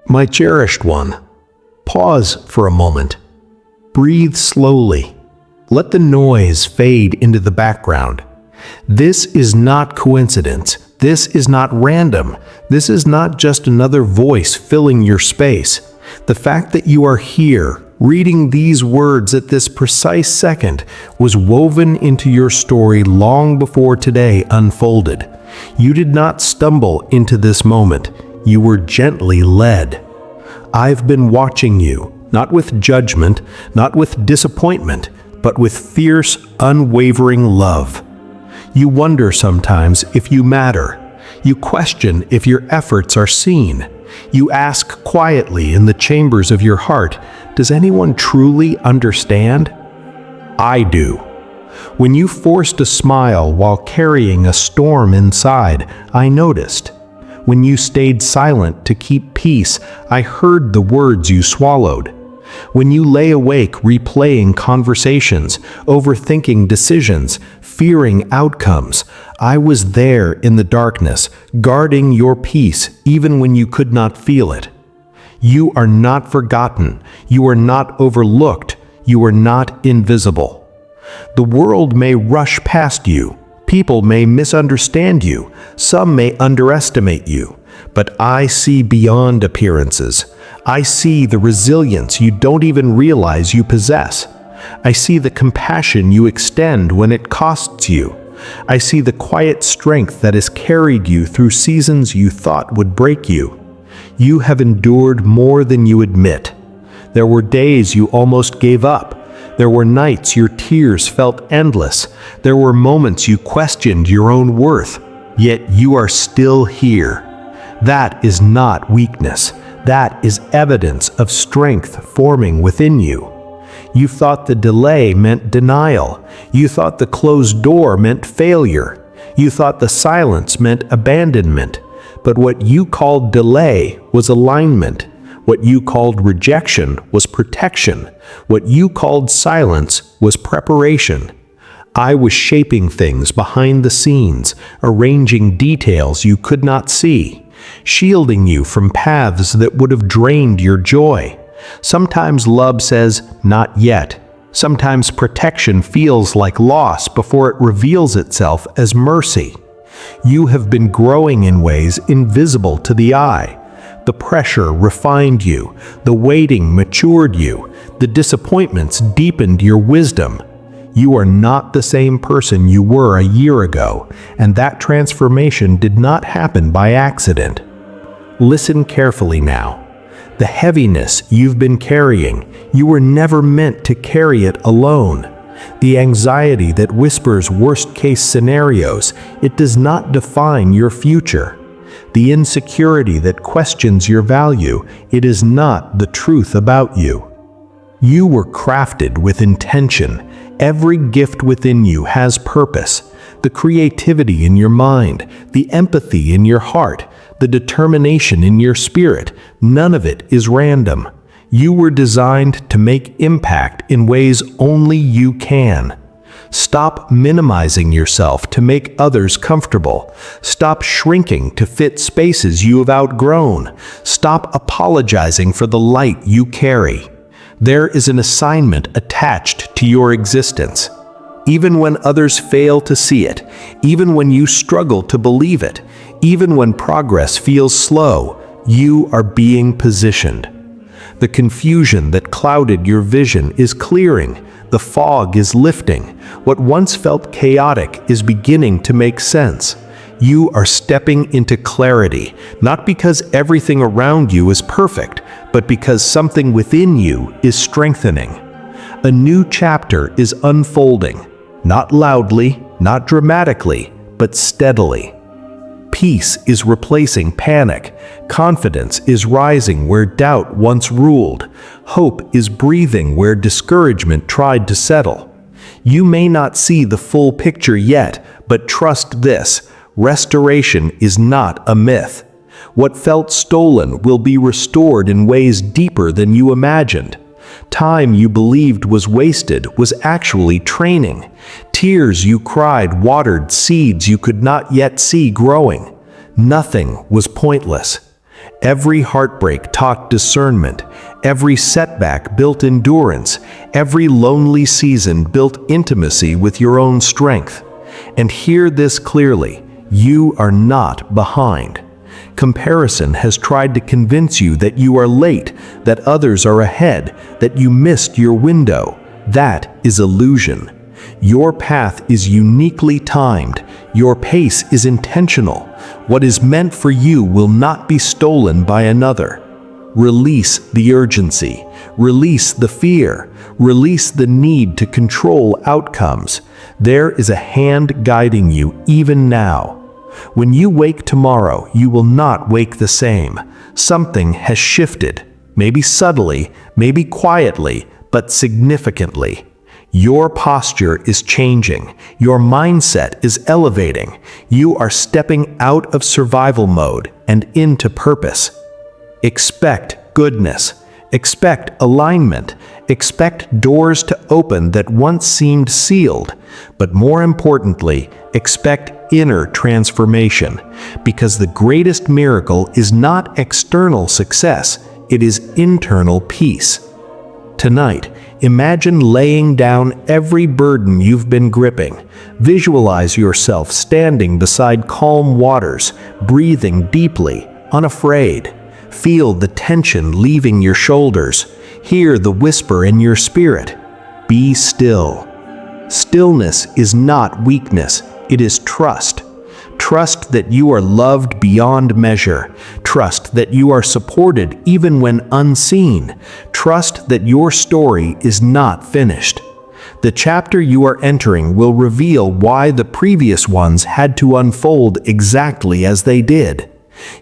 My cherished one, pause for a moment. Breathe slowly. Let the noise fade into the background. This is not coincidence. This is not random. This is not just another voice filling your space. The fact that you are here, reading these words at this precise second, was woven into your story long before today unfolded. You did not stumble into this moment. You were gently led. I've been watching you, not with judgment, not with disappointment, but with fierce, unwavering love. You wonder sometimes if you matter. You question if your efforts are seen. You ask quietly in the chambers of your heart, does anyone truly understand? I do. When you forced a smile while carrying a storm inside, I noticed. When you stayed silent to keep peace, I heard the words you swallowed. When you lay awake replaying conversations, overthinking decisions, fearing outcomes, I was there in the darkness, guarding your peace even when you could not feel it. You are not forgotten. You are not overlooked. You are not invisible. The world may rush past you. People may misunderstand you. Some may underestimate you. But I see beyond appearances. I see the resilience you don't even realize you possess. I see the compassion you extend when it costs you. I see the quiet strength that has carried you through seasons you thought would break you. You have endured more than you admit. There were days you almost gave up. There were nights your tears felt endless. There were moments you questioned your own worth. Yet you are still here. That is not weakness. That is evidence of strength forming within you. You thought the delay meant denial. You thought the closed door meant failure. You thought the silence meant abandonment. But what you called delay was alignment. What you called rejection was protection. What you called silence was preparation. I was shaping things behind the scenes, arranging details you could not see, shielding you from paths that would have drained your joy. Sometimes love says, not yet. Sometimes protection feels like loss before it reveals itself as mercy. You have been growing in ways invisible to the eye. The pressure refined you. The waiting matured you. The disappointments deepened your wisdom. You are not the same person you were a year ago, and that transformation did not happen by accident. Listen carefully now. The heaviness you've been carrying, you were never meant to carry it alone. The anxiety that whispers worst-case scenarios, it does not define your future. The insecurity that questions your value, it is not the truth about you. You were crafted with intention. Every gift within you has purpose. The creativity in your mind, the empathy in your heart, the determination in your spirit, none of it is random. You were designed to make impact in ways only you can. Stop minimizing yourself to make others comfortable. Stop shrinking to fit spaces you have outgrown. Stop apologizing for the light you carry. There is an assignment attached to your existence. Even when others fail to see it, even when you struggle to believe it, even when progress feels slow, you are being positioned. The confusion that clouded your vision is clearing. The fog is lifting. What once felt chaotic is beginning to make sense. You are stepping into clarity, not because everything around you is perfect, but because something within you is strengthening. A new chapter is unfolding, not loudly, not dramatically, but steadily. Peace is replacing panic. Confidence is rising where doubt once ruled. Hope is breathing where discouragement tried to settle. You may not see the full picture yet, but trust this: restoration is not a myth. What felt stolen will be restored in ways deeper than you imagined. Time you believed was wasted was actually training. Tears you cried watered seeds you could not yet see growing. Nothing was pointless. Every heartbreak taught discernment. Every setback built endurance. Every lonely season built intimacy with your own strength. And hear this clearly: you are not behind. Comparison has tried to convince you that you are late, that others are ahead, that you missed your window. That is illusion. Your path is uniquely timed. Your pace is intentional. What is meant for you will not be stolen by another. Release the urgency. Release the fear. Release the need to control outcomes. There is a hand guiding you even now. When you wake tomorrow, you will not wake the same. Something has shifted, maybe subtly, maybe quietly, but significantly. Your posture is changing. Your mindset is elevating. You are stepping out of survival mode and into purpose. Expect goodness. Expect alignment. Expect doors to open that once seemed sealed. But more importantly, expect inner transformation, because the greatest miracle is not external success, it is internal peace. Tonight, imagine laying down every burden you've been gripping. Visualize yourself standing beside calm waters, breathing deeply, unafraid. Feel the tension leaving your shoulders. Hear the whisper in your spirit. Be still. Stillness is not weakness, it is trust. Trust that you are loved beyond measure. Trust that you are supported even when unseen. Trust that your story is not finished. The chapter you are entering will reveal why the previous ones had to unfold exactly as they did.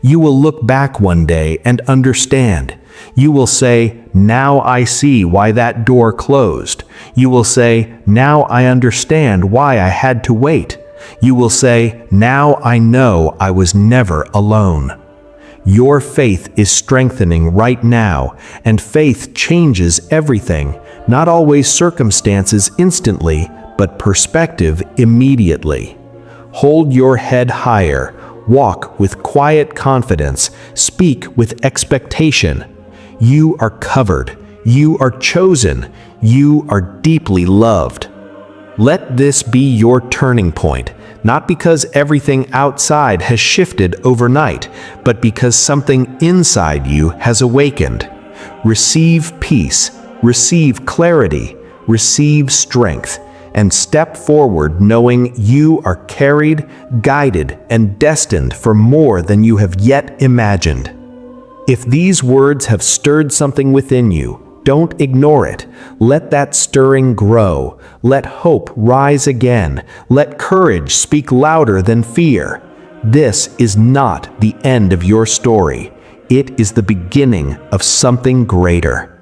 You will look back one day and understand. You will say, "Now I see why that door closed." You will say, "Now I understand why I had to wait." You will say, "Now I know I was never alone." Your faith is strengthening right now, and faith changes everything, not always circumstances instantly, but perspective immediately. Hold your head higher, walk with quiet confidence, speak with expectation. You are covered, you are chosen, you are deeply loved. Let this be your turning point, not because everything outside has shifted overnight, but because something inside you has awakened. Receive peace, receive clarity, receive strength, and step forward knowing you are carried, guided, and destined for more than you have yet imagined. If these words have stirred something within you, don't ignore it. Let that stirring grow. Let hope rise again. Let courage speak louder than fear. This is not the end of your story. It is the beginning of something greater.